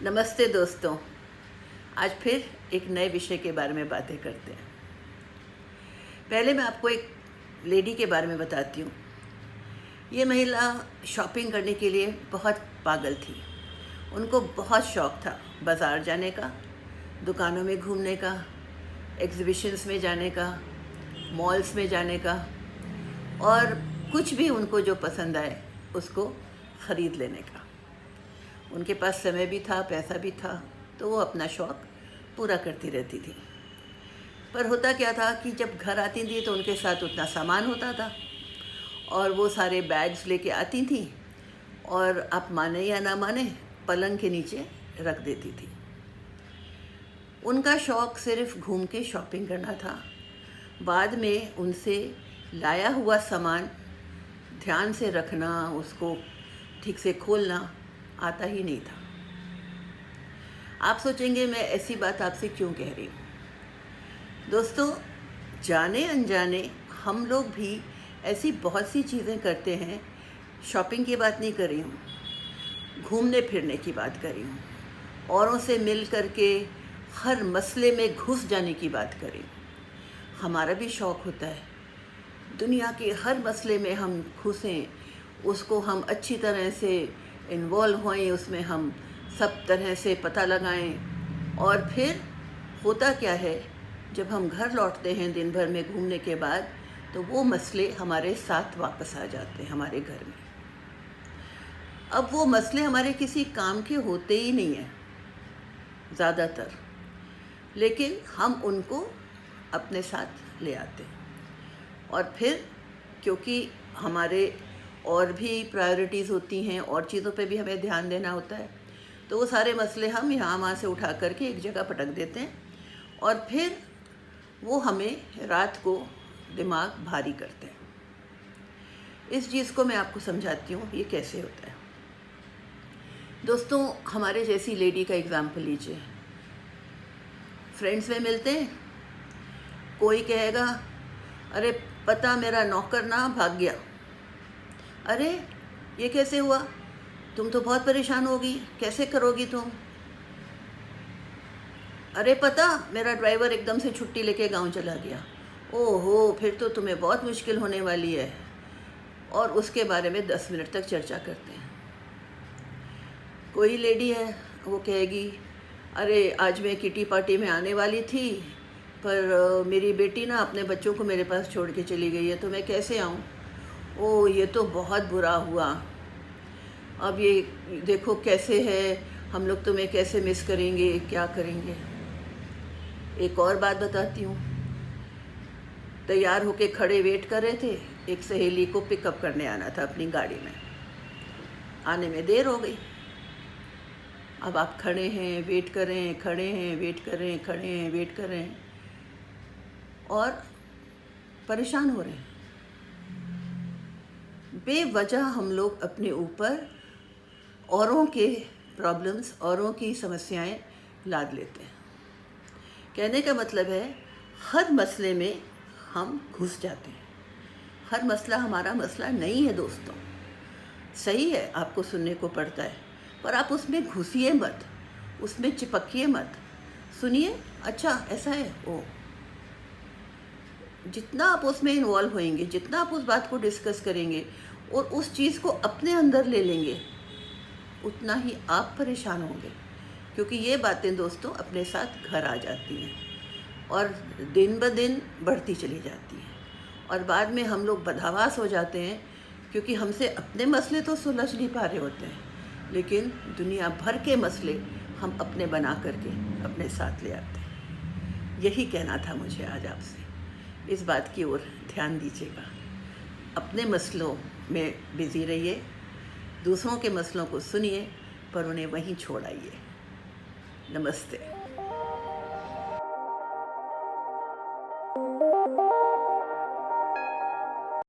नमस्ते दोस्तों। आज फिर एक नए विषय के बारे में बातें करते हैं। पहले मैं आपको एक लेडी के बारे में बताती हूँ। ये महिला शॉपिंग करने के लिए बहुत पागल थी। उनको बहुत शौक़ था बाज़ार जाने का, दुकानों में घूमने का, एग्ज़िबिशन्स में जाने का, मॉल्स में जाने का, और कुछ भी उनको जो पसंद आए उसको ख़रीद लेने का। उनके पास समय भी था, पैसा भी था, तो वो अपना शौक़ पूरा करती रहती थी। पर होता क्या था कि जब घर आती थी तो उनके साथ उतना सामान होता था और वो सारे बैग्स लेके आती थी और आप माने या ना माने पलंग के नीचे रख देती थी। उनका शौक़ सिर्फ घूम के शॉपिंग करना था। बाद में उनसे लाया हुआ सामान ध्यान से रखना, उसको ठीक से खोलना आता ही नहीं था। आप सोचेंगे मैं ऐसी बात आपसे क्यों कह रही हूँ। दोस्तों, जाने अनजाने हम लोग भी ऐसी बहुत सी चीज़ें करते हैं। शॉपिंग की बात नहीं कर रही हूँ, घूमने फिरने की बात कर रही हूँ, औरों से मिल कर के हर मसले में घुस जाने की बात कर रही हूँ। हमारा भी शौक़ होता है दुनिया के हर मसले में हम घुसें, उसको हम अच्छी तरह से इन्वॉल्व होएं, उसमें हम सब तरह से पता लगाएं। और फिर होता क्या है, जब हम घर लौटते हैं दिन भर में घूमने के बाद, तो वो मसले हमारे साथ वापस आ जाते हैं हमारे घर में। अब वो मसले हमारे किसी काम के होते ही नहीं हैं ज़्यादातर, लेकिन हम उनको अपने साथ ले आते हैं। और फिर क्योंकि हमारे और भी प्रायोरिटीज़ होती हैं और चीज़ों पे भी हमें ध्यान देना होता है, तो वो सारे मसले हम यहाँ वहाँ से उठा करके एक जगह पटक देते हैं और फिर वो हमें रात को दिमाग भारी करते हैं। इस चीज़ को मैं आपको समझाती हूँ ये कैसे होता है। दोस्तों, हमारे जैसी लेडी का एग्ज़ाम्पल लीजिए। फ्रेंड्स में मिलते हैं, कोई कहेगा अरे पता मेरा नौकर ना भाग गया। अरे ये कैसे हुआ, तुम तो बहुत परेशान होगी, कैसे करोगी तुम। अरे पता मेरा ड्राइवर एकदम से छुट्टी लेके गांव चला गया। ओहो, फिर तो तुम्हें बहुत मुश्किल होने वाली है। और उसके बारे में 10 मिनट तक चर्चा करते हैं। कोई लेडी है, वो कहेगी अरे आज मैं किटी पार्टी में आने वाली थी, पर मेरी बेटी ना अपने बच्चों को मेरे पास छोड़ के चली गई है, तो मैं कैसे आऊँ। ओह, ये तो बहुत बुरा हुआ। अब ये देखो कैसे है, हम लोग तुम्हें कैसे मिस करेंगे, क्या करेंगे। एक और बात बताती हूँ। तैयार होके खड़े वेट कर रहे थे, एक सहेली को पिकअप करने आना था अपनी गाड़ी में। आने में देर हो गई। अब आप खड़े हैं, वेट कर रहे हैं, खड़े हैं, वेट कर रहे हैं, खड़े हैं, वेट कर रहे हैं और परेशान हो रहे हैं। बेवजह हम लोग अपने ऊपर औरों के प्रॉब्लम्स, औरों की समस्याएं लाद लेते हैं। कहने का मतलब है, हर मसले में हम घुस जाते हैं। हर मसला हमारा मसला नहीं है दोस्तों। सही है, आपको सुनने को पड़ता है, पर आप उसमें घुसिए मत, उसमें चिपकिए मत। सुनिए, अच्छा ऐसा है, ओ। जितना आप उसमें इन्वॉल्व होएंगे, जितना आप उस बात को डिस्कस करेंगे और उस चीज़ को अपने अंदर ले लेंगे, उतना ही आप परेशान होंगे। क्योंकि ये बातें दोस्तों अपने साथ घर आ जाती हैं और दिन ब दिन बढ़ती चली जाती हैं। और बाद में हम लोग बदहवास हो जाते हैं, क्योंकि हमसे अपने मसले तो सुलझ नहीं पा रहे होते हैं, लेकिन दुनिया भर के मसले हम अपने बना करके अपने साथ ले आते हैं। यही कहना था मुझे आज आपसे। इस बात की ओर ध्यान दीजिएगा। अपने मसलों में बिज़ी रहिए, दूसरों के मसलों को सुनिए, पर उन्हें वहीं छोड़ आइए। नमस्ते।